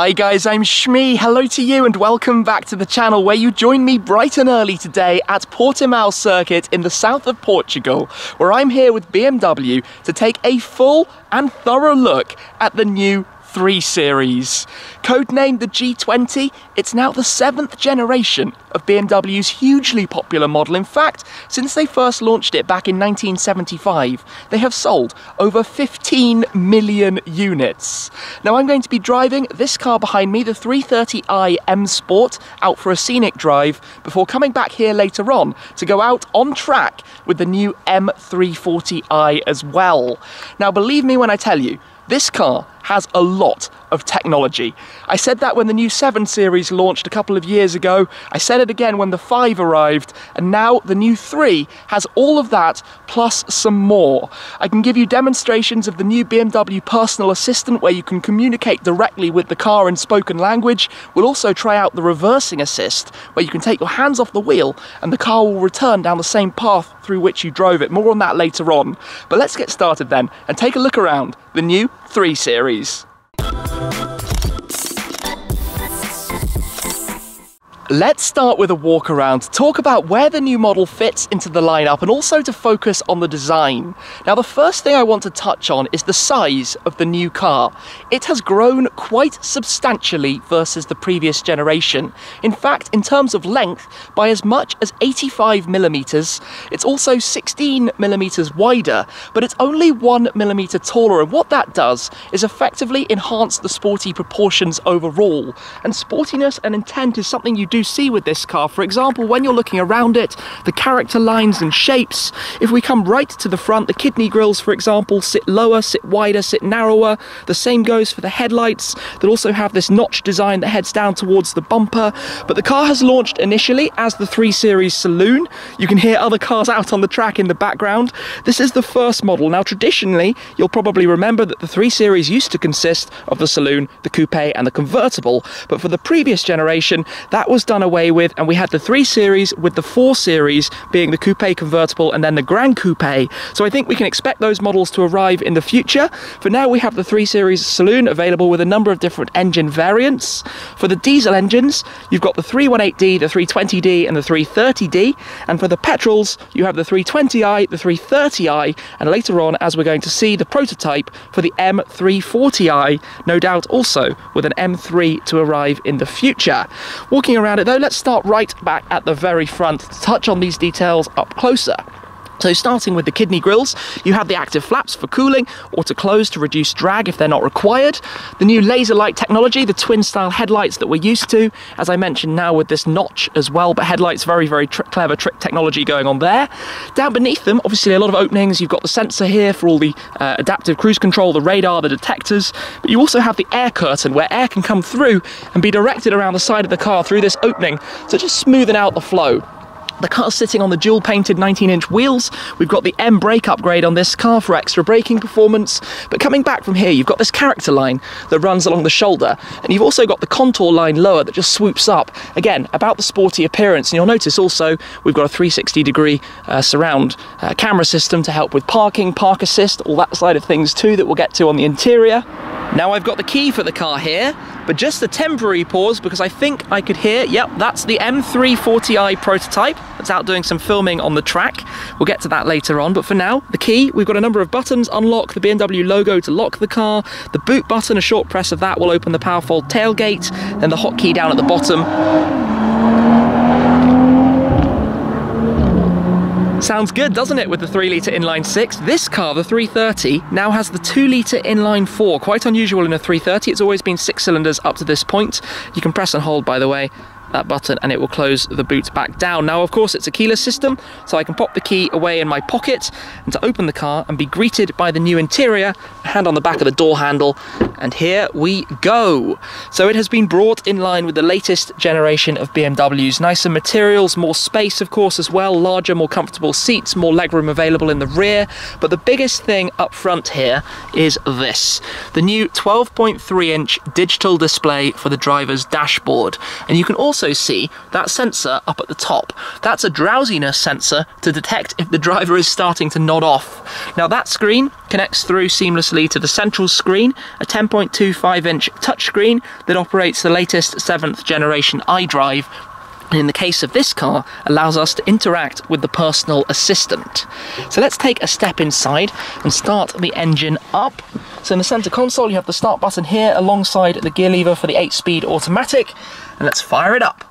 Hi guys, I'm Shmee. Hello to you and welcome back to the channel where you join me bright and early today at Portimão circuit in the south of Portugal, where I'm here with BMW to take a full and thorough look at the new 3 Series. Codenamed the G20, it's now the 7th generation of BMW's hugely popular model. In fact, since they first launched it back in 1975, they have sold over 15 million units. Now I'm going to be driving this car behind me, the 330i M Sport, out for a scenic drive before coming back here later on to go out on track with the new M340i as well. Now believe me when I tell you, this car has a lot of technology. I said that when the new 7 Series launched a couple of years ago, I said it again when the 5 arrived, and now the new 3 has all of that plus some more. I can give you demonstrations of the new BMW personal assistant where you can communicate directly with the car in spoken language. We'll also try out the reversing assist where you can take your hands off the wheel and the car will return down the same path through which you drove it. More on that later on. But let's get started then and take a look around the new 3 Series. Let's start with a walk around to talk about where the new model fits into the lineup and also to focus on the design. Now the first thing I want to touch on is the size of the new car. It has grown quite substantially versus the previous generation. In fact, in terms of length, by as much as 85mm. It's also 16mm wider, but it's only 1mm taller, and what that does is effectively enhance the sporty proportions overall. And sportiness and intent is something you do see with this car. For example, when you're looking around it, the character lines and shapes. If we come right to the front, the kidney grills, for example, sit lower, sit wider, sit narrower. The same goes for the headlights that also have this notch design that heads down towards the bumper. But the car has launched initially as the 3 Series Saloon. You can hear other cars out on the track in the background. This is the first model. Now traditionally, you'll probably remember that the 3 Series used to consist of the Saloon, the Coupe and the Convertible. But for the previous generation, that was done away with, and we had the 3 Series with the 4 Series being the Coupe Convertible and then the Grand Coupe. So I think we can expect those models to arrive in the future. For now, we have the 3 Series Saloon available with a number of different engine variants. For the diesel engines, you've got the 318D, the 320D and the 330D, and for the petrols, you have the 320i, the 330i, and later on, as we're going to see, the prototype for the M340i, no doubt also with an M3 to arrive in the future. Walking around it though, let's start right back at the very front to touch on these details up closer. So starting with the kidney grills, you have the active flaps for cooling or to close to reduce drag if they're not required. The new Laserlight technology, the twin style headlights that we're used to, as I mentioned now with this notch as well, but headlights, very clever trick technology going on there. Down beneath them, obviously a lot of openings. You've got the sensor here for all the adaptive cruise control, the radar, the detectors, but you also have the air curtain where air can come through and be directed around the side of the car through this opening to just smoothing out the flow. The car's sitting on the dual painted 19-inch wheels. We've got the M brake upgrade on this car for extra braking performance. But coming back from here, you've got this character line that runs along the shoulder. And you've also got the contour line lower that just swoops up. Again, about the sporty appearance. And you'll notice also we've got a 360-degree surround camera system to help with parking, park assist, all that side of things too that we'll get to on the interior. Now I've got the key for the car here, but just a temporary pause because I think I could hear, yep, that's the M340i prototype. It's out doing some filming on the track. We'll get to that later on, but for now, the key, we've got a number of buttons. Unlock, the BMW logo to lock the car, the boot button, a short press of that will open the powerful tailgate, then the hotkey down at the bottom. Sounds good, doesn't it, with the 3-litre inline-6? This car, the 330, now has the 2-litre inline-4. Quite unusual in a 330. It's always been 6 cylinders up to this point. You can press and hold, by the way, that button and it will close the boot back down. Now of course it's a keyless system, so I can pop the key away in my pocket and to open the car and be greeted by the new interior, hand on the back of the door handle, and here we go. So it has been brought in line with the latest generation of BMWs. Nicer materials, more space of course as well, larger, more comfortable seats, more legroom available in the rear, but the biggest thing up front here is this, the new 12.3-inch digital display for the driver's dashboard. And you can also also see that sensor up at the top. That's a drowsiness sensor to detect if the driver is starting to nod off. Now that screen connects through seamlessly to the central screen, a 10.25-inch touchscreen that operates the latest 7th generation iDrive, and in the case of this car, allows us to interact with the personal assistant. So let's take a step inside and start the engine up. So in the center console, you have the start button here alongside the gear lever for the 8-speed automatic, and let's fire it up.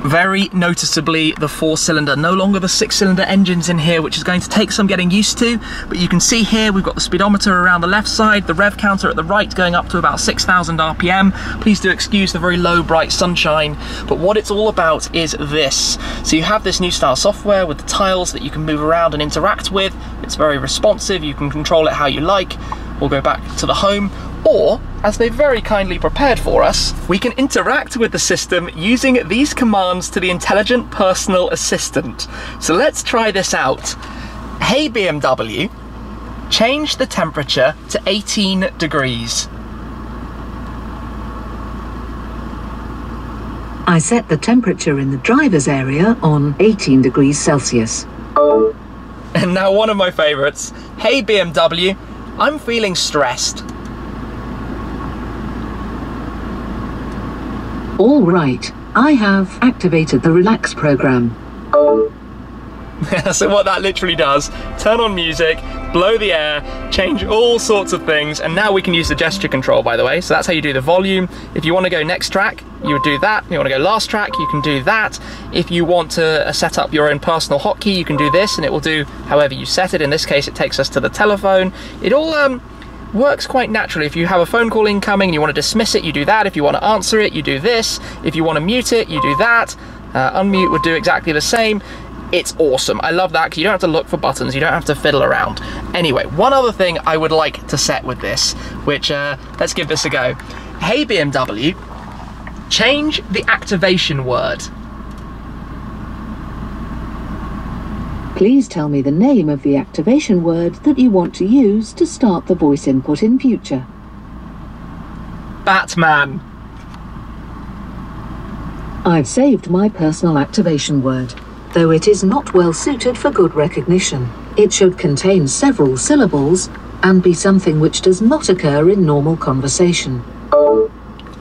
Very noticeably the 4-cylinder, no longer the 6-cylinder engines in here, which is going to take some getting used to, but you can see here we've got the speedometer around the left side, the rev counter at the right going up to about 6,000 RPM. Please do excuse the very low bright sunshine, but what it's all about is this. So you have this new style software with the tiles that you can move around and interact with. It's very responsive, you can control it how you like. We'll go back to the home, or, as they very kindly prepared for us, we can interact with the system using these commands to the intelligent personal assistant. So let's try this out. Hey BMW, change the temperature to 18 degrees. I set the temperature in the driver's area on 18 degrees Celsius. And now one of my favorites. Hey BMW, I'm feeling stressed. All right, I have activated the relax program. So what that literally does, turn on music, blow the air, change all sorts of things, and now we can use the gesture control, by the way. So that's how you do the volume. If you want to go next track, you would do that. If you want to go last track, you can do that. If you want to set up your own personal hotkey, you can do this, and it will do however you set it. In this case, it takes us to the telephone. It all works quite naturally. If you have a phone call incoming and you want to dismiss it, you do that. If you want to answer it, you do this. If you want to mute it, you do that. Unmute would do exactly the same. It's awesome. I love that because you don't have to look for buttons, you don't have to fiddle around. Anyway, one other thing I would like to set with this, which let's give this a go. Hey BMW, change the activation word. Please tell me the name of the activation word that you want to use to start the voice input in future. Batman. I've saved my personal activation word, though it is not well suited for good recognition. It should contain several syllables and be something which does not occur in normal conversation.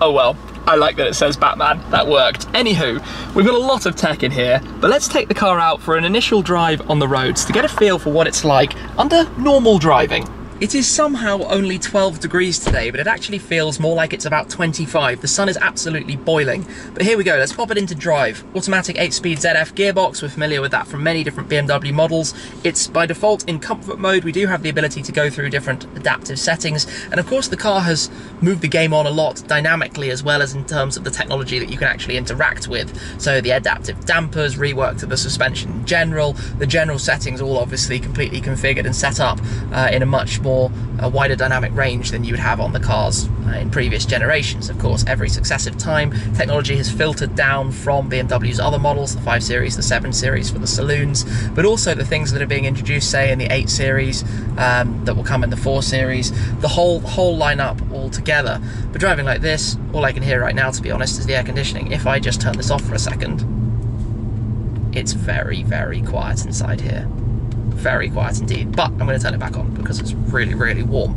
Oh well, I like that it says Batman. That worked. Anywho, we've got a lot of tech in here, but let's take the car out for an initial drive on the roads to get a feel for what it's like under normal driving. It is somehow only 12 degrees today, but it actually feels more like it's about 25. The sun is absolutely boiling. But here we go, let's pop it into drive. Automatic 8-speed ZF gearbox, we're familiar with that from many different BMW models. It's by default in comfort mode. We do have the ability to go through different adaptive settings. And of course the car has moved the game on a lot dynamically, as well as in terms of the technology that you can actually interact with. So the adaptive dampers, rework to the suspension in general, the general settings all obviously completely configured and set up in a much more wider dynamic range than you would have on the cars in previous generations. Of course, every successive time, technology has filtered down from BMW's other models, the 5 Series, the 7 Series for the saloons, but also the things that are being introduced, say, in the 8 Series, that will come in the 4 Series, the whole lineup all together. But driving like this, all I can hear right now, to be honest, is the air conditioning. If I just turn this off for a second, it's very, very quiet inside here. Very quiet indeed, but I'm going to turn it back on because it's really, really warm.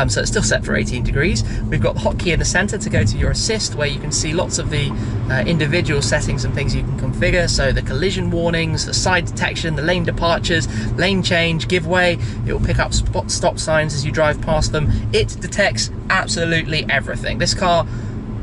So it's still set for 18 degrees. We've got the hotkey in the center to go to your assist, where you can see lots of the individual settings and things you can configure. So the collision warnings, the side detection, the lane departures, lane change, give way. It will pick up stop signs as you drive past them. It detects absolutely everything. This car,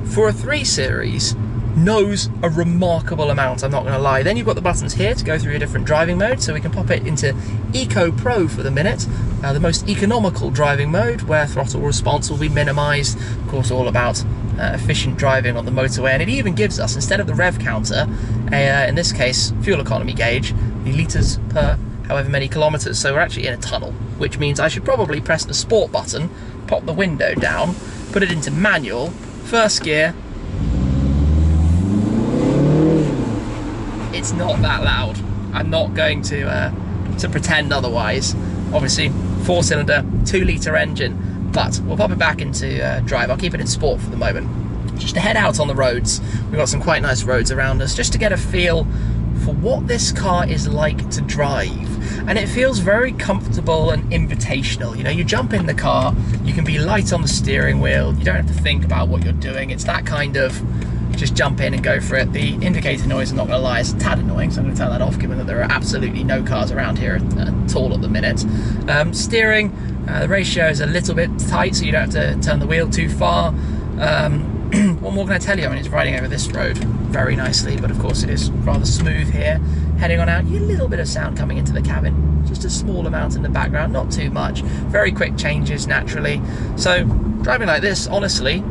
for a 3 Series, knows a remarkable amount, I'm not going to lie. Then you've got the buttons here to go through your different driving modes, so we can pop it into Eco Pro for the minute, the most economical driving mode, where throttle response will be minimised. Of course, all about efficient driving on the motorway, and it even gives us, instead of the rev counter, in this case, fuel economy gauge, the litres per however many kilometres. So we're actually in a tunnel, which means I should probably press the sport button, pop the window down, put it into manual, first gear. It's not that loud. I'm not going to pretend otherwise. Obviously, 4-cylinder, 2-litre engine, but we'll pop it back into drive. I'll keep it in sport for the moment. just to head out on the roads. We've got some quite nice roads around us, just to get a feel for what this car is like to drive. And it feels very comfortable and invitational. You know, you jump in the car, you can be light on the steering wheel, you don't have to think about what you're doing. It's that kind of just jump in and go for it. The indicator noise, I'm not going to lie, is a tad annoying, so I'm going to turn that off, given that there are absolutely no cars around here at all at the minute. Steering, the ratio is a little bit tight, so you don't have to turn the wheel too far. What more can I tell you? I mean, it's riding over this road very nicely, but of course it is rather smooth here. Heading on out, you get a little bit of sound coming into the cabin, just a small amount in the background, not too much. Very quick changes naturally. So driving like this, honestly,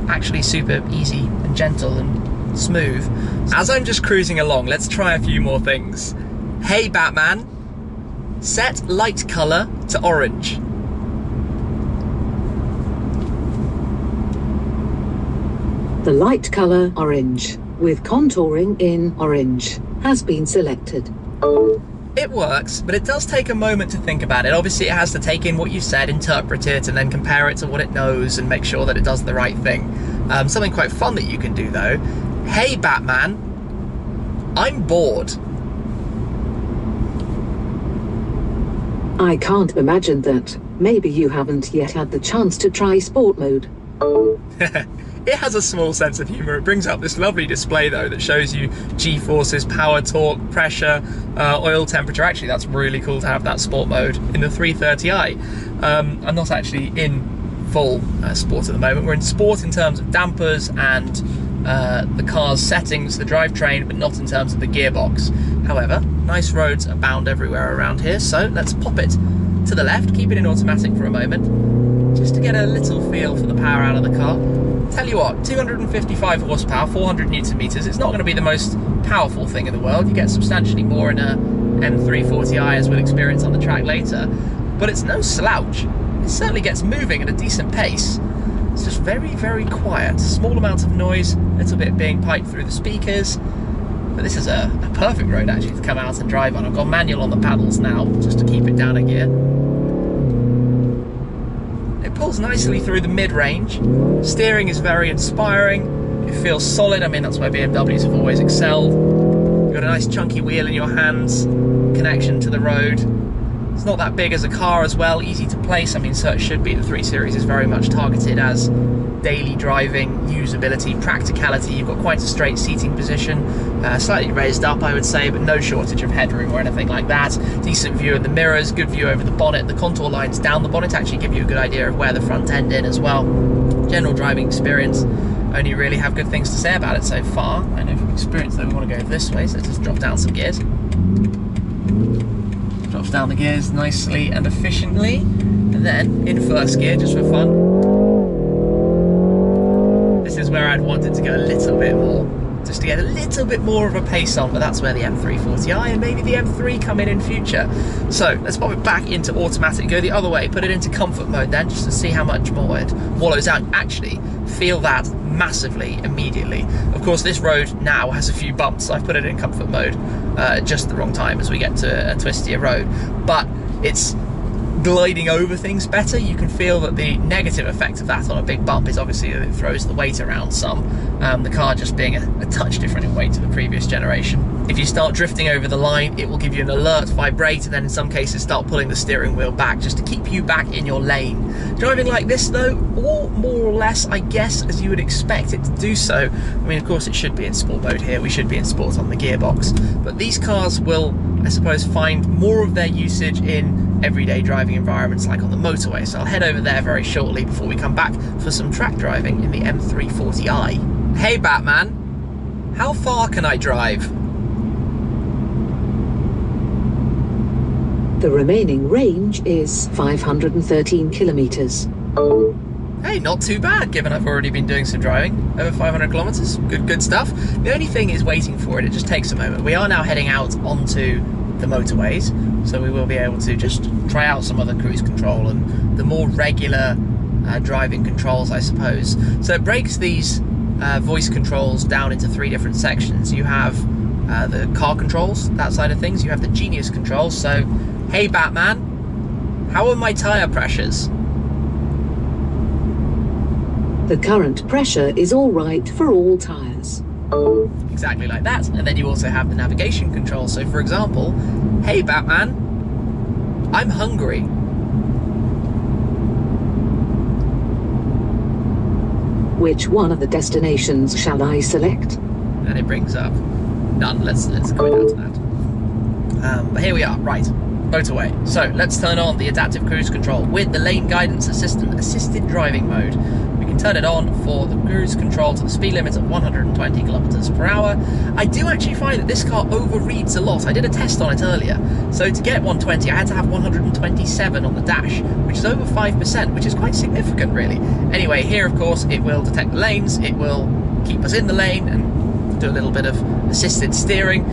actually super easy and gentle and smooth. As I'm just cruising along, let's try a few more things. Hey Batman, set light color to orange. The light color orange, with contouring in orange, has been selected. It works, but it does take a moment to think about it. Obviously, it has to take in what you said, interpret it, and then compare it to what it knows and make sure that it does the right thing. Something quite fun that you can do, though. Hey, Batman, I'm bored. I can't imagine that. Maybe you haven't yet had the chance to try sport mode. It has a small sense of humour. It brings up this lovely display though that shows you G-forces, power, torque, pressure, oil temperature. Actually, that's really cool to have that sport mode in the 330i. I'm not actually in full sport at the moment. We're in sport in terms of dampers and the car's settings, the drivetrain, but not in terms of the gearbox. However, nice roads abound everywhere around here, so let's pop it to the left, keep it in automatic for a moment, just to get a little feel for the power out of the car. Tell you what, 255 horsepower, 400 newton meters, it's not going to be the most powerful thing in the world. You get substantially more in a M340i, as we'll experience on the track later, but it's no slouch. It certainly gets moving at a decent pace. It's just very, very quiet. Small amount of noise, a little bit being piped through the speakers. But this is a perfect road actually to come out and drive on. I've got manual on the paddles now, just to keep it down a gear. It pulls nicely through the mid-range. Steering is very inspiring. It feels solid. I mean, that's where BMWs have always excelled. You've got a nice chunky wheel in your hands, connection to the road. It's not that big as a car as well, easy to place. I mean, so it should be. The 3 Series is very much targeted as daily driving, usability, practicality. You've got quite a straight seating position, slightly raised up I would say, but no shortage of headroom or anything like that. Decent view in the mirrors, good view over the bonnet. The contour lines down the bonnet actually give you a good idea of where the front end is as well. General driving experience, only really have good things to say about it so far. I know from experience though we want to go this way, so let's just drop down some gears. Drops down the gears nicely and efficiently, and then in first gear just for fun. This is where I'd wanted to go a little bit more, just to get a little bit more of a pace on, but that's where the M340i and maybe the M3 come in future. So let's pop it back into automatic, go the other way, put it into comfort mode then, just to see how much more it wallows out. Actually, feel that massively immediately. Of course, this road now has a few bumps, so I've put it in comfort mode just the wrong time as we get to a twistier road, but it's gliding over things better. You can feel that the negative effect of that on a big bump is obviously that it throws the weight around some, the car just being a touch different in weight to the previous generation. If you start drifting over the line, it will give you an alert, vibrate, and then in some cases start pulling the steering wheel back just to keep you back in your lane. Driving like this though, or more or less I guess as you would expect it to do so. I mean, of course it should be in sport mode here, we should be in sport on the gearbox, but these cars will, I suppose, find more of their usage in everyday driving environments like on the motorway, so I'll head over there very shortly before we come back for some track driving in the M340i. Hey Batman, how far can I drive? The remaining range is 513 kilometers. Hey, not too bad, given I've already been doing some driving. Over 500 kilometers, good stuff. The only thing is waiting for it just takes a moment. We are now heading out onto the motorways, so we will be able to just try out some other cruise control and the more regular driving controls, I suppose. So it breaks these voice controls down into 3 different sections. You have the car controls, that side of things. You have the Genius controls, so hey Batman, how are my tyre pressures? The current pressure is all right for all tyres. Exactly like that. And then you also have the navigation control. So for example, hey Batman, I'm hungry. Which one of the destinations shall I select? And it brings up none. Let's go down to that. But here we are, right, motorway. So let's turn on the adaptive cruise control with the lane guidance assistant assisted driving mode. We can turn it on for the cruise control to the speed limit of 120 kilometers per hour. I do actually find that this car overreads a lot. I did a test on it earlier. So to get 120, I had to have 127 on the dash, which is over 5%, which is quite significant really. Anyway, here of course it will detect the lanes, it will keep us in the lane and do a little bit of assisted steering.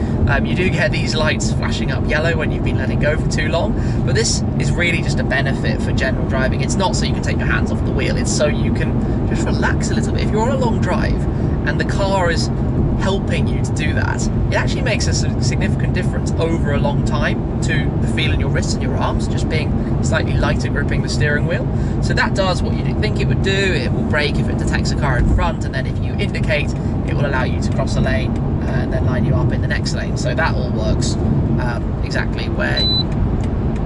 You do get these lights flashing up yellow when you've been letting go for too long, but this is really just a benefit for general driving. It's not so you can take your hands off the wheel, it's so you can just relax a little bit. If you're on a long drive and the car is helping you to do that, it actually makes a significant difference over a long time to the feel in your wrists and your arms, just being slightly lighter gripping the steering wheel. So that does what you think it would do. It will brake if it detects a car in front, and then if you indicate, it will allow you to cross a lane and then line you up in the next lane. So that all works exactly where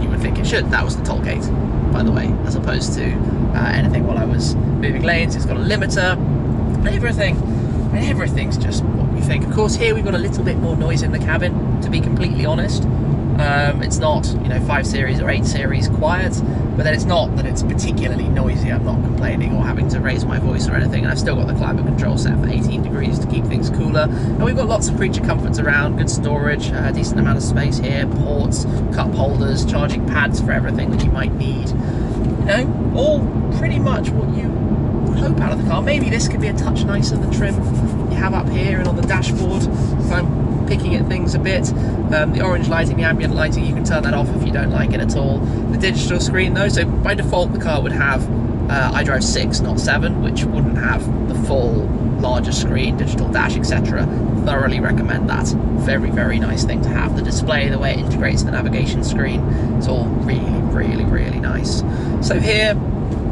you would think it should. That was the toll gate, by the way, as opposed to anything while I was moving lanes. It's got a limiter and everything's just what we think. Of course, here we've got a little bit more noise in the cabin, to be completely honest. It's not, you know, 5 Series or 8 Series quiet, but then it's not that it's particularly noisy. I'm not complaining or having to raise my voice or anything, and I've still got the climate control set for 18 degrees to keep things cooler. And we've got lots of creature comforts around, good storage, a decent amount of space here, ports, cup holders, charging pads for everything that you might need. You know, all pretty much what you would hope out of the car. Maybe this could be a touch nicer than trim you have up here and on the dashboard, if I'm picking at things a bit. The orange lighting, the ambient lighting, you can turn that off if you don't like it at all. The digital screen though, so by default the car would have iDrive 6, not 7, which wouldn't have the full larger screen, digital dash, etc. Thoroughly recommend that. Very, very nice thing to have. The display, the way it integrates the navigation screen, it's all really, really, really nice. So here,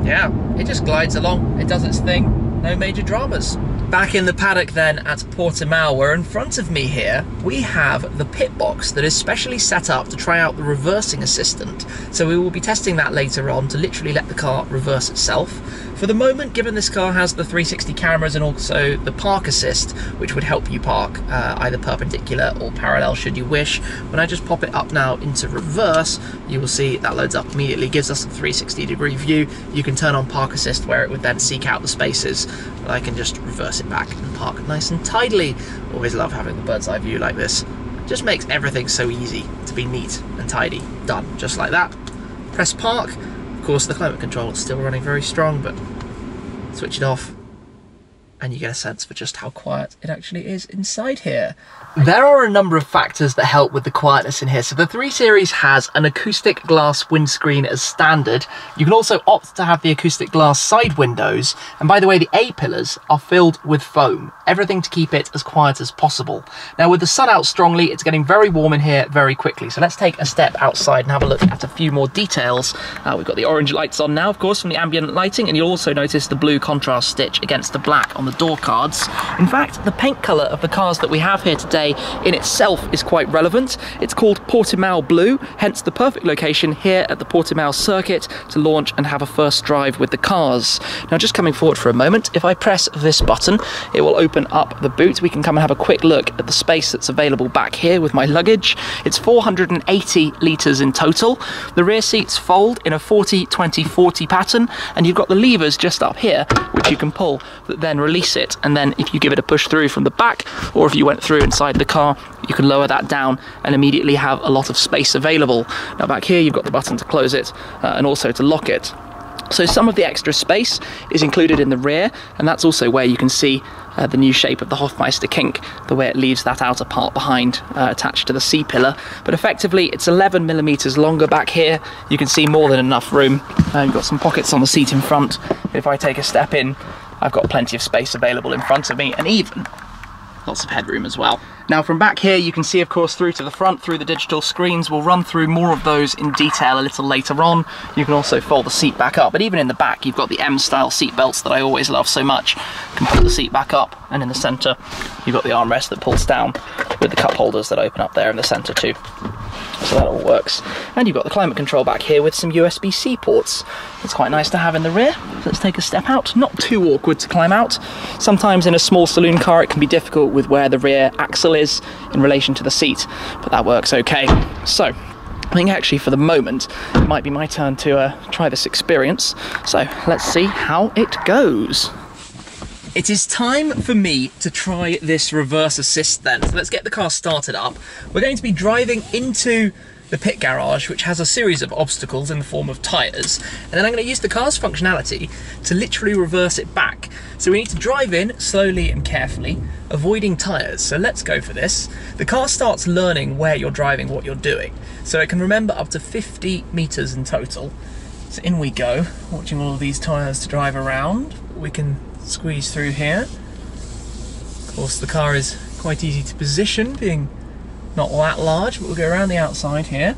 yeah, it just glides along, it does its thing, no major dramas. Back in the paddock then at Portimao, where in front of me here we have the pit box that is specially set up to try out the reversing assistant. So we will be testing that later on to literally let the car reverse itself. For the moment, given this car has the 360 cameras and also the park assist, which would help you park either perpendicular or parallel should you wish. When I just pop it up now into reverse, you will see that loads up immediately, gives us a 360-degree view. You can turn on park assist where it would then seek out the spaces, but I can just reverse it back and park nice and tidily. Always love having the bird's eye view like this. Just makes everything so easy to be neat and tidy. Done, just like that. Press park. Of course, the climate control is still running very strong, but switch it off and you get a sense for just how quiet it actually is inside here. There are a number of factors that help with the quietness in here. So the 3 Series has an acoustic glass windscreen as standard. You can also opt to have the acoustic glass side windows. And by the way, the A-pillars are filled with foam. Everything to keep it as quiet as possible. Now with the sun out strongly, it's getting very warm in here very quickly. So let's take a step outside and have a look at a few more details. We've got the orange lights on now, of course, from the ambient lighting, and you'll also notice the blue contrast stitch against the black on the door cards. In fact, the paint colour of the cars that we have here today in itself is quite relevant. It's called Portimao Blue, hence the perfect location here at the Portimao circuit to launch and have a first drive with the cars. Now just coming forward for a moment, if I press this button, it will open up the boot. We can come and have a quick look at the space that's available back here with my luggage. It's 480 litres in total. The rear seats fold in a 40-20-40 pattern, and you've got the levers just up here which you can pull that then release it, and then if you give it a push through from the back, or if you went through inside the car, you can lower that down and immediately have a lot of space available. Now back here you've got the button to close it and also to lock it. So some of the extra space is included in the rear, and that's also where you can see the new shape of the Hofmeister kink, the way it leaves that outer part behind attached to the C-pillar. But effectively it's 11mm longer back here. You can see more than enough room. You've got some pockets on the seat in front. If I take a step in, I've got plenty of space available in front of me, and even lots of headroom as well. Now from back here you can see of course through to the front, through the digital screens. We'll run through more of those in detail a little later on. You can also fold the seat back up, but even in the back you've got the M-style seat belts that I always love so much. You can pull the seat back up, and in the centre you've got the armrest that pulls down with the cup holders that open up there in the centre too. So that all works. And you've got the climate control back here with some USB-C ports. It's quite nice to have in the rear. So let's take a step out. Not too awkward to climb out. Sometimes in a small saloon car it can be difficult with where the rear axle is in relation to the seat, but that works okay. So I think actually for the moment it might be my turn to try this experience. So let's see how it goes. It is time for me to try this reverse assist then. So let's get the car started up. We're going to be driving into the pit garage, which has a series of obstacles in the form of tyres, and then I'm going to use the car's functionality to literally reverse it back. So we need to drive in slowly and carefully, avoiding tyres. So let's go for this. The car starts learning where you're driving, what you're doing. So it can remember up to 50 metres in total. So in we go, watching all of these tyres to drive around. We can squeeze through here. Of course the car is quite easy to position, being not that large, but we'll go around the outside here.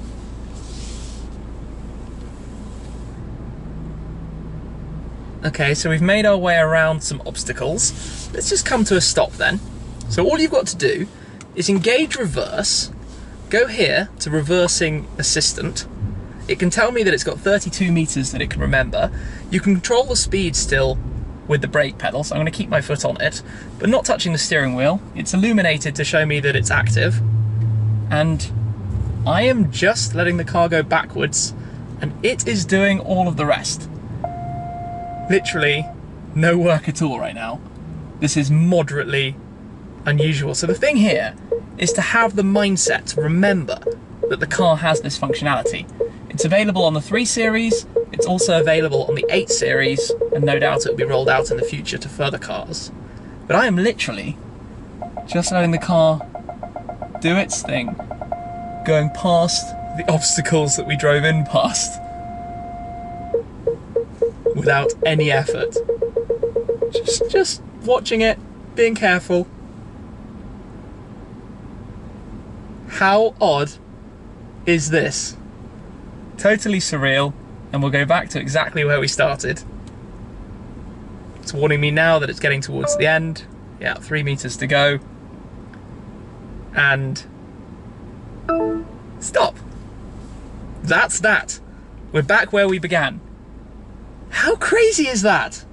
Okay, so we've made our way around some obstacles. Let's just come to a stop then. So all you've got to do is engage reverse, go here to reversing assistant. It can tell me that it's got 32 meters that it can remember. You can control the speed still with the brake pedal, so I'm going to keep my foot on it, but not touching the steering wheel. It's illuminated to show me that it's active, and I am just letting the car go backwards, and it is doing all of the rest. Literally no work at all right now. This is moderately unusual. So the thing here is to have the mindset to remember that the car has this functionality. It's available on the 3 Series, it's also available on the 8 Series, and no doubt it will be rolled out in the future to further cars. But I am literally just letting the car do its thing, going past the obstacles that we drove in past without any effort. Just watching it, being careful. How odd is this? Totally surreal, and we'll go back to exactly where we started. It's warning me now that it's getting towards the end. Yeah, 3 meters to go. And stop. That's that. We're back where we began. How crazy is that?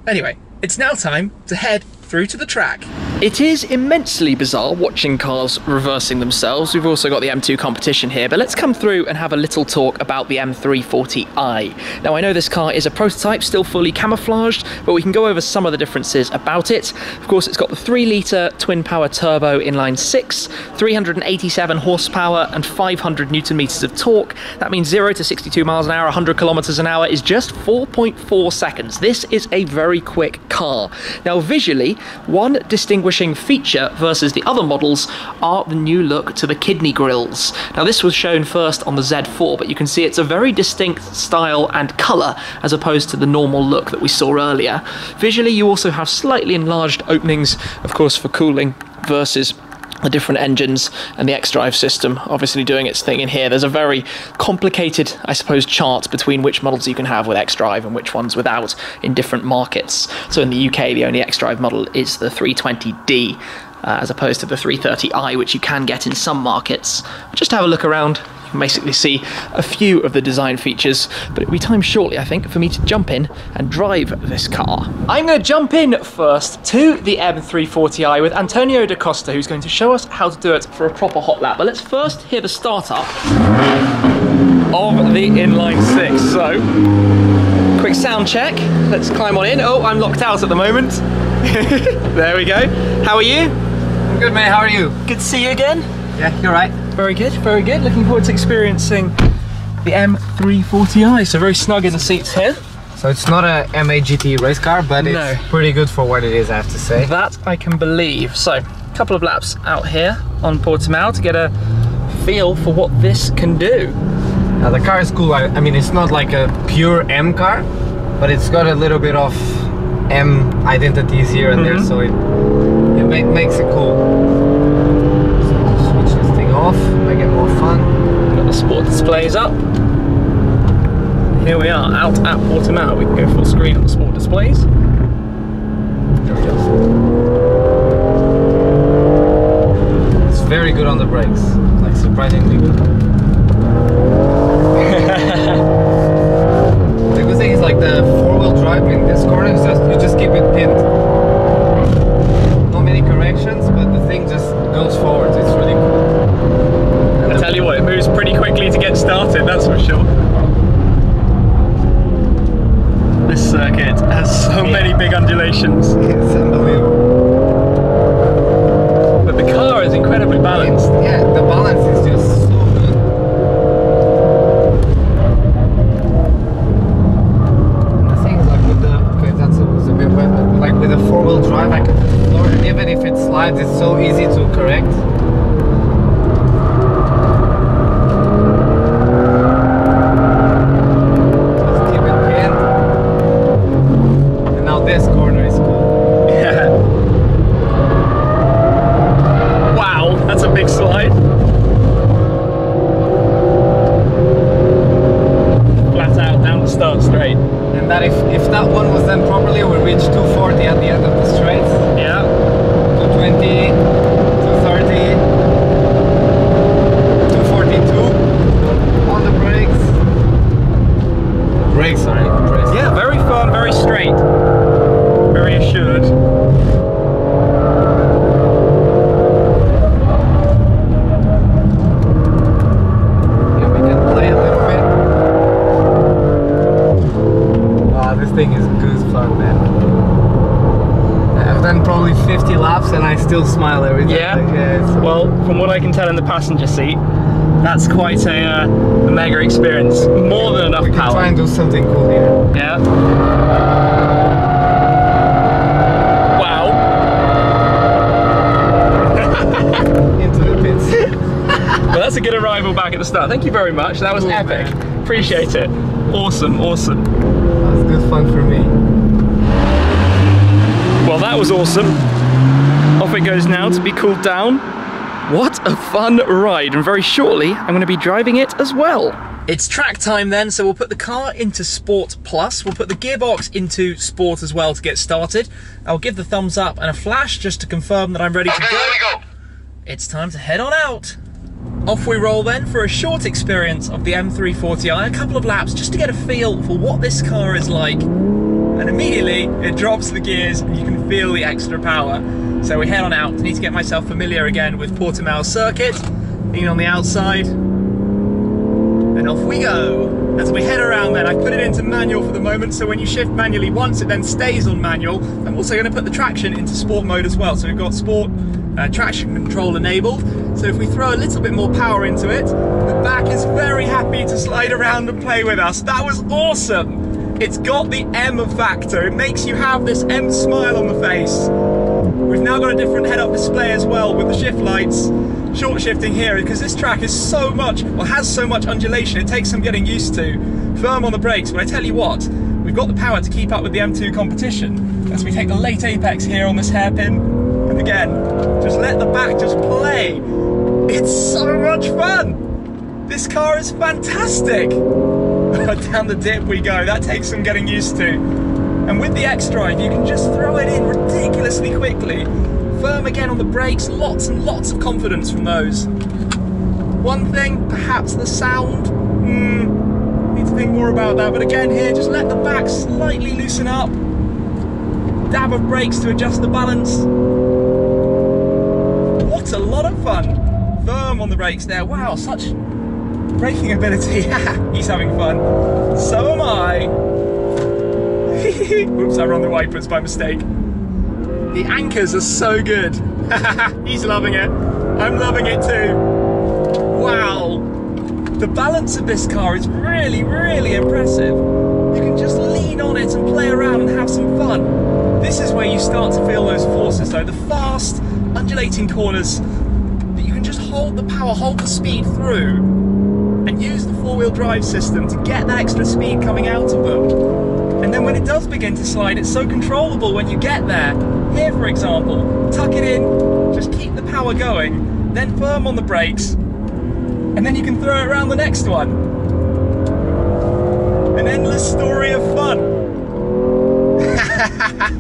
Anyway, it's now time to head through to the track. It is immensely bizarre watching cars reversing themselves. We've also got the M2 competition here, but let's come through and have a little talk about the M340i. Now I know this car is a prototype, still fully camouflaged, but we can go over some of the differences about it. Of course, it's got the 3-litre twin-power turbo inline 6, 387 horsepower and 500 newton meters of torque. That means 0 to 62 miles an hour, 100 kilometers an hour is just 4.4 seconds. This is a very quick car. Now visually, one distinguishing feature versus the other models are the new look to the kidney grills. Now this was shown first on the Z4, but you can see it's a very distinct style and colour as opposed to the normal look that we saw earlier. Visually you also have slightly enlarged openings, of course for cooling, versus the different engines, and the xDrive system obviously doing its thing in here. There's a very complicated, I suppose, chart between which models you can have with xDrive and which ones without in different markets. So in the UK, the only xDrive model is the 320D, as opposed to the 330i, which you can get in some markets. Just have a look around. You can basically see a few of the design features, but it'll be time shortly, I think, for me to jump in and drive this car. I'm going to jump in first to the M340i with Antonio da Costa, who's going to show us how to do it for a proper hot lap. But let's first hear the startup of the inline 6. So, quick sound check. Let's climb on in. Oh, I'm locked out at the moment. There we go. How are you? I'm good, mate. How are you? Good to see you again. Yeah, you're right. Very good, very good. Looking forward to experiencing the M340i. So very snug in the seats here. So it's not a MAGT race car, but it's pretty good for what it is, I have to say. That I can believe. So, a couple of laps out here on Portimao to get a feel for what this can do. Now the car is cool. I mean, it's not like a pure M car, but it's got a little bit of M identities here and there, so It makes it cool. So switch this thing off, make it more fun. Got the sport displays up. Here we are, out at Portimao. We can go full screen on the sport displays. There we go. It's very good on the brakes, like surprisingly good. The good thing is like the four-wheel drive in this corner is just you just keep it pinned. Not many corrections, but the thing just goes forward. It's really cool. And I tell you what, it moves pretty quickly to get started, that's for sure. This circuit has so many big undulations. It's unbelievable. But the car is incredibly balanced. Yeah, the balance is just so good. And the thing is like with the, okay, that was a bit wet, but like with a four-wheel drive I can floor, and even if it slides it's so easy to correct. This corner is cool. Yeah. Wow, that's a big slide. Flat out, down the start straight. And that if that one was done properly, we reach 240 at the end of the straight. Yeah. 220, 230, 242 on the brakes. Brakes are impressive. Yeah, very firm, very straight. Very assured. Yeah, we can play a little bit. Wow, this thing is good fun, man. I've done probably 50 laps and I still smile every time. Yeah? Yeah, Well, from what I can tell in the passenger seat, that's quite a mega experience. More than enough we can power. try and do something cool here. Yeah. Well, that's a good arrival back at the start. Thank you very much. That was epic. Man. Appreciate it. Awesome, awesome. That was good fun for me. Well, that was awesome. Off it goes now to be cooled down. What a fun ride. And very shortly, I'm going to be driving it as well. It's track time then, so we'll put the car into Sport Plus. We'll put the gearbox into Sport as well to get started. I'll give the thumbs up and a flash just to confirm that I'm ready to go. There we go. It's time to head on out. Off we roll then for a short experience of the M340i, a couple of laps just to get a feel for what this car is like. And immediately it drops the gears and you can feel the extra power. So we head on out. I need to get myself familiar again with Portimao circuit. Lean on the outside. And off we go. As we head around then, I put it into manual for the moment, so when you shift manually once, it then stays on manual. I'm also going to put the traction into sport mode as well. So we've got sport traction control enabled. So if we throw a little bit more power into it, the back is very happy to slide around and play with us. That was awesome. It's got the M factor. It makes you have this M smile on the face. We've now got a different head-up display as well with the shift lights. Short shifting here because this track is so much, or has so much undulation, it takes some getting used to. Firm on the brakes, but I tell you what, we've got the power to keep up with the M2 competition. As we take the late apex here on this hairpin, and again, just let the back just play. It's so much fun. This car is fantastic. Down the dip we go, that takes some getting used to. And with the xDrive, you can just throw it in ridiculously quickly. Firm again on the brakes, lots and lots of confidence from those. One thing, perhaps the sound, need to think more about that, but again here, just let the back slightly loosen up. Dab of brakes to adjust the balance. What a lot of fun. Firm on the brakes there, wow, such braking ability. He's having fun, so am I. Oops, I run the wipers by mistake. The anchors are so good. He's loving it. I'm loving it too. Wow. The balance of this car is really, really impressive. You can just lean on it and play around and have some fun. This is where you start to feel those forces though. The fast, undulating corners that you can just hold the power, hold the speed through and use the four-wheel drive system to get that extra speed coming out of them. And And then when it does begin to slide, it's so controllable when you get there. Here, for example, tuck it in, just keep the power going, then firm on the brakes, and then you can throw it around the next one. An endless story of fun.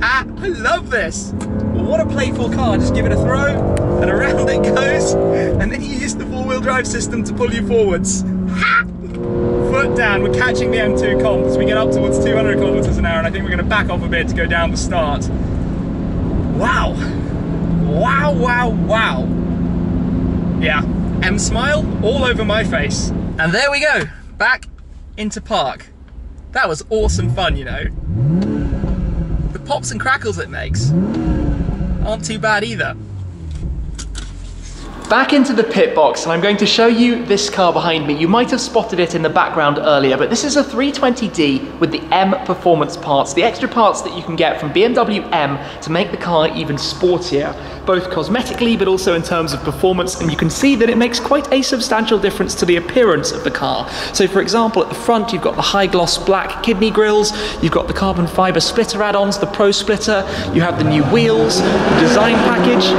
I love this. Well, what a playful car. Just give it a throw and around it goes, and then you use the four-wheel drive system to pull you forwards. Ha! Foot down. We're catching the M2 comp as we get up towards 200 kilometers an hour, and I think we're going to back off a bit to go down the start. Wow. Wow, wow, wow. Yeah, M smile all over my face. And there we go, back into park. That was awesome fun, you know. The pops and crackles it makes aren't too bad either. Back into the pit box, and I'm going to show you this car behind me. You might have spotted it in the background earlier, but this is a 320d with the M performance parts, the extra parts that you can get from BMW M to make the car even sportier, both cosmetically but also in terms of performance, and you can see that it makes quite a substantial difference to the appearance of the car. So for example, at the front you've got the high gloss black kidney grills, you've got the carbon fiber splitter add-ons, the Pro Splitter, you have the new wheels, the design package.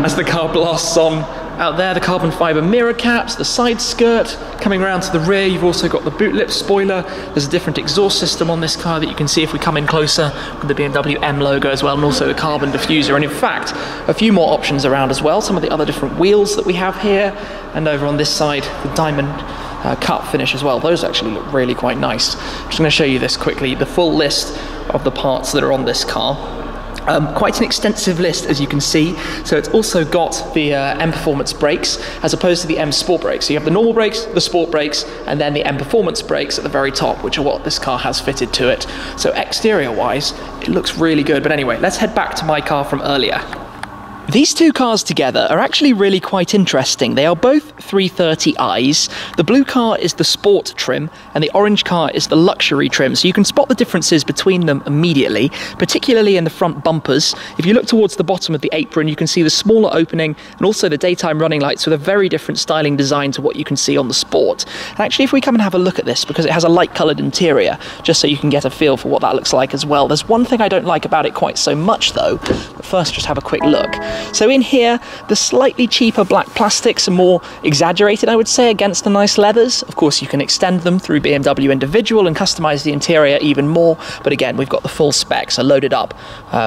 As the car blasts on, out there the carbon fiber mirror caps, the side skirt, coming around to the rear you've also got the boot lip spoiler. There's a different exhaust system on this car that you can see if we come in closer, with the BMW M logo as well, and also the carbon diffuser, and in fact a few more options around as well, some of the other different wheels that we have here, and over on this side the diamond cut finish as well. Those actually look really quite nice. I'm just going to show you this quickly, the full list of the parts that are on this car. Quite an extensive list, as you can see. So it's also got the M Performance brakes as opposed to the M Sport brakes. So you have the normal brakes, the Sport brakes, and then the M Performance brakes at the very top, which are what this car has fitted to it. So exterior wise, it looks really good. But anyway, let's head back to my car from earlier. These two cars together are actually really quite interesting. They are both 330i's. The blue car is the sport trim and the orange car is the luxury trim. So you can spot the differences between them immediately, particularly in the front bumpers. If you look towards the bottom of the apron, you can see the smaller opening and also the daytime running lights with a very different styling design to what you can see on the sport. And actually, if we come and have a look at this, because it has a light coloured interior, just so you can get a feel for what that looks like as well. There's one thing I don't like about it quite so much though, but first just have a quick look. So in here, the slightly cheaper black plastics are more exaggerated, I would say, against the nice leathers. Of course, you can extend them through BMW Individual and customize the interior even more. But again, we've got the full specs are loaded up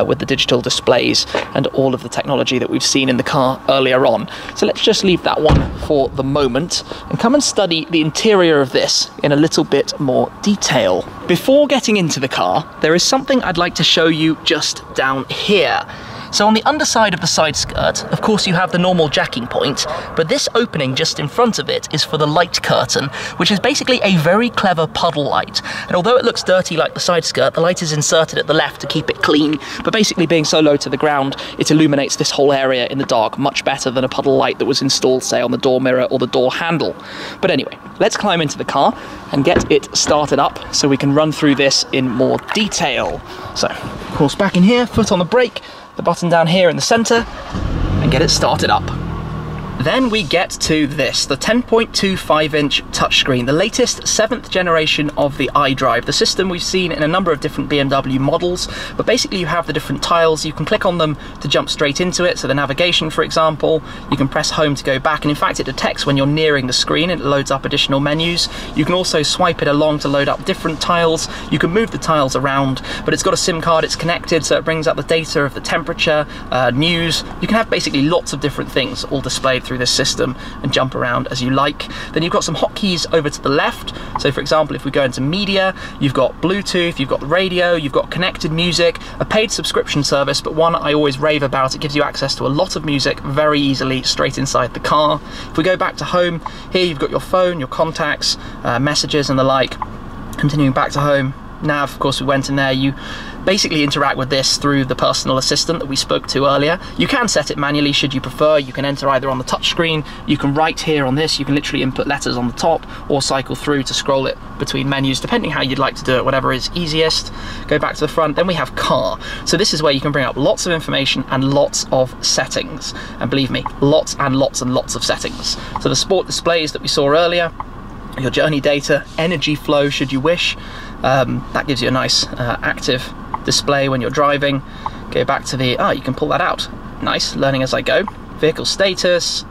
with the digital displays and all of the technology that we've seen in the car earlier on. So let's just leave that one for the moment and come and study the interior of this in a little bit more detail. Before getting into the car, there is something I'd like to show you just down here. So on the underside of the side skirt, of course you have the normal jacking point, but this opening just in front of it is for the light curtain, which is basically a very clever puddle light. And although it looks dirty like the side skirt, the light is inserted at the left to keep it clean, but basically being so low to the ground, it illuminates this whole area in the dark much better than a puddle light that was installed, say, on the door mirror or the door handle. But anyway, let's climb into the car and get it started up so we can run through this in more detail. So, of course, back in here, foot on the brake, the button down here in the center, and get it started up. Then we get to this, the 10.25-inch touchscreen, the latest 7th generation of the iDrive, the system we've seen in a number of different BMW models, but basically you have the different tiles, you can click on them to jump straight into it, so the navigation, for example, you can press home to go back, and in fact it detects when you're nearing the screen and it loads up additional menus. You can also swipe it along to load up different tiles, you can move the tiles around, but it's got a SIM card, it's connected, so it brings up the data of the temperature, news. You can have basically lots of different things all displayed through this system and jump around as you like. Then you've got some hotkeys over to the left. So for example, if we go into media, you've got Bluetooth, you've got the radio, you've got connected music, a paid subscription service, but one I always rave about. It gives you access to a lot of music very easily straight inside the car. If we go back to home, here you've got your phone, your contacts, messages and the like. Continuing back to home, nav, of course we went in there. You basically interact with this through the personal assistant that we spoke to earlier. You can set it manually should you prefer. You can enter either on the touchscreen, you can write here on this, you can literally input letters on the top or cycle through to scroll it between menus, depending how you'd like to do it, whatever is easiest. Go back to the front, then we have car. So this is where you can bring up lots of information and lots of settings. And believe me, lots and lots and lots of settings. So the sport displays that we saw earlier, your journey data, energy flow should you wish, That gives you a nice active display when you're driving. Go back to the, you can pull that out. Nice, learning as I go. Vehicle status.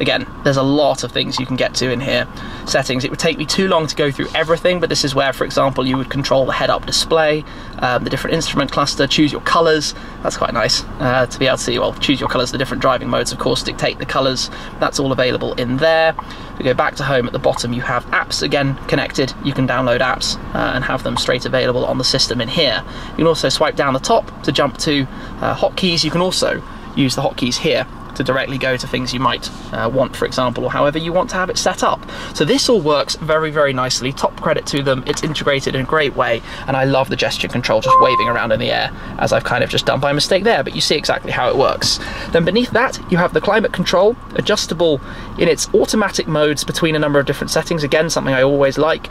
Again, there's a lot of things you can get to in here. Settings, it would take me too long to go through everything, but this is where, for example, you would control the head-up display, the different instrument cluster, choose your colors. That's quite nice to be able to see, well, choose your colors, the different driving modes, of course, dictate the colors. That's all available in there. We go back to home. At the bottom, you have apps again connected. You can download apps and have them straight available on the system in here. You can also swipe down the top to jump to hotkeys. You can also use the hotkeys here to directly go to things you might want, for example, or however you want to have it set up. So this all works very, very nicely. Top credit to them. It's integrated in a great way, and I love the gesture control just waving around in the air, as I've kind of just done by mistake there, but you see exactly how it works. Then beneath that, you have the climate control, adjustable in its automatic modes between a number of different settings. Again, something I always like.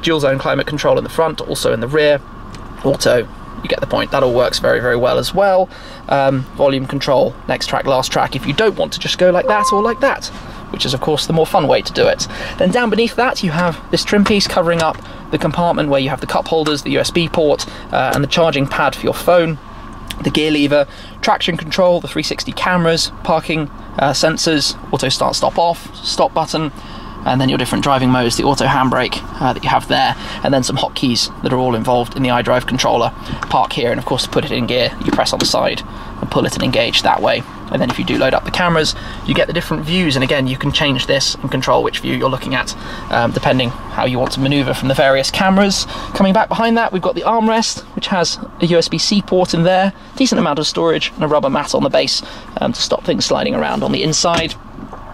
Dual zone climate control in the front, also in the rear. Auto. You get the point. That all works very, very well as well. Volume control, next track, last track, if you don't want to just go like that or like that, which is of course the more fun way to do it. Then down beneath that you have this trim piece covering up the compartment where you have the cup holders, the USB port, and the charging pad for your phone, the gear lever, traction control, the 360 cameras, parking sensors, auto start stop off, stop button, and then your different driving modes, the auto handbrake that you have there, and then some hotkeys that are all involved in the iDrive controller. Park here, and of course to put it in gear, you press on the side and pull it and engage that way. And then if you do load up the cameras, you get the different views, and again, you can change this and control which view you're looking at, depending how you want to maneuver from the various cameras. Coming back behind that, we've got the armrest, which has a USB-C port in there, decent amount of storage, and a rubber mat on the base to stop things sliding around on the inside.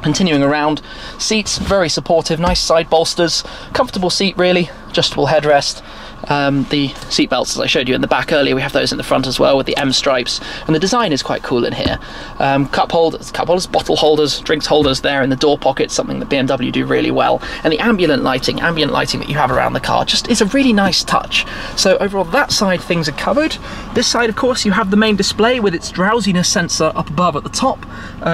Continuing around, seats, very supportive, nice side bolsters, comfortable seat really, adjustable headrest. The seat belts, as I showed you in the back earlier, we have those in the front as well with the M stripes, and the design is quite cool in here. Cup holders, bottle holders, drinks holders there in the door pockets, something that BMW do really well. And the ambient lighting that you have around the car just is a really nice touch. So overall, that side things are covered. This side, of course, you have the main display with its drowsiness sensor up above at the top.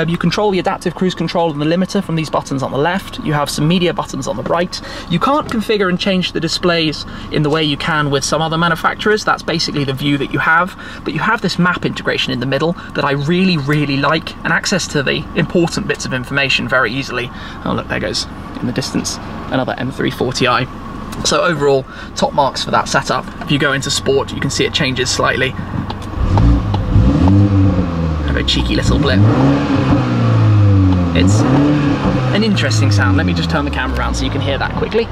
You control the adaptive cruise control and the limiter from these buttons on the left. You have some media buttons on the right. You can't configure and change the displays in the way you can with some other manufacturers. That's basically the view that you have, but you have this map integration in the middle that I really, really like, and access to the important bits of information very easily. Oh look, there goes in the distance another M340i. So overall, top marks for that setup. If you go into sport, you can see it changes slightly. A very cheeky little blip. It's an interesting sound. Let me just turn the camera around so you can hear that quickly.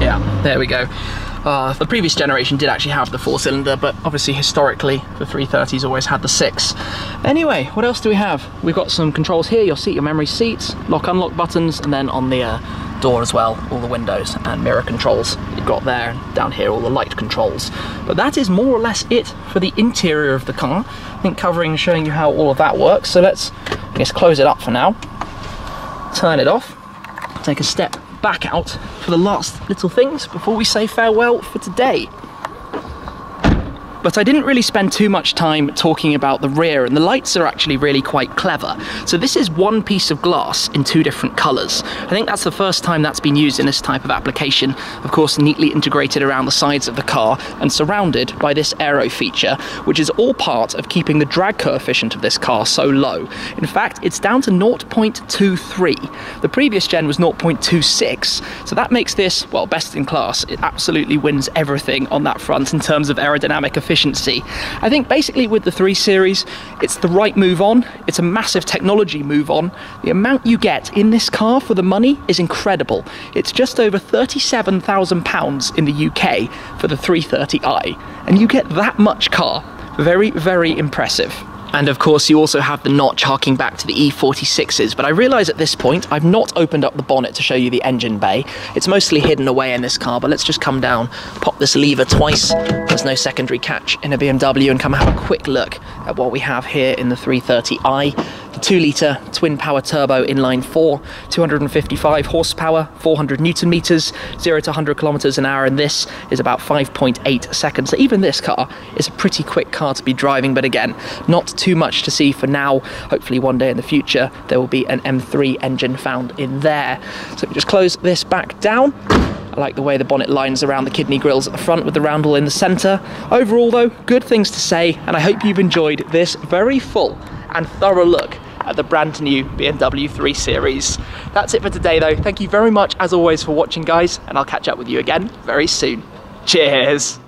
Yeah, there we go. The previous generation did actually have the 4-cylinder, but obviously historically the 330s always had the 6. Anyway, what else do we have? We've got some controls here, your seat, your memory seats, lock unlock buttons, and then on the door as well, all the windows and mirror controls you've got there, and down here all the light controls. But that is more or less it for the interior of the car. I think covering and showing you how all of that works. So let's, I guess, close it up for now, turn it off, take a step back out for the last little things before we say farewell for today. But I didn't really spend too much time talking about the rear, and the lights are actually really quite clever. So this is one piece of glass in 2 different colours. I think that's the first time that's been used in this type of application. Of course, neatly integrated around the sides of the car and surrounded by this aero feature, which is all part of keeping the drag coefficient of this car so low. In fact, it's down to 0.23. The previous gen was 0.26, so that makes this, well, best in class. It absolutely wins everything on that front in terms of aerodynamic efficiency. I think basically with the 3 Series, it's the right move on. It's a massive technology move on. The amount you get in this car for the money is incredible. It's just over £37,000 in the UK for the 330i, and you get that much car. Very, very impressive. And of course you also have the notch harking back to the E46s, but I realise at this point I've not opened up the bonnet to show you the engine bay. It's mostly hidden away in this car, but let's just come down, pop this lever twice, there's no secondary catch in a BMW, and come have a quick look at what we have here in the 330i. The 2-litre twin power turbo inline 4, 255 horsepower, 400 newton meters, 0 to 100 kilometers an hour, and this is about 5.8 seconds. So even this car is a pretty quick car to be driving, but again, not too much to see for now. Hopefully one day in the future there will be an M3 engine found in there. So we just close this back down. I like the way the bonnet lines around the kidney grills at the front with the roundel in the centre. Overall though, good things to say, and I hope you've enjoyed this very full and thorough look at the brand new BMW 3 Series. That's it for today though. Thank you very much as always for watching, guys, and I'll catch up with you again very soon. Cheers!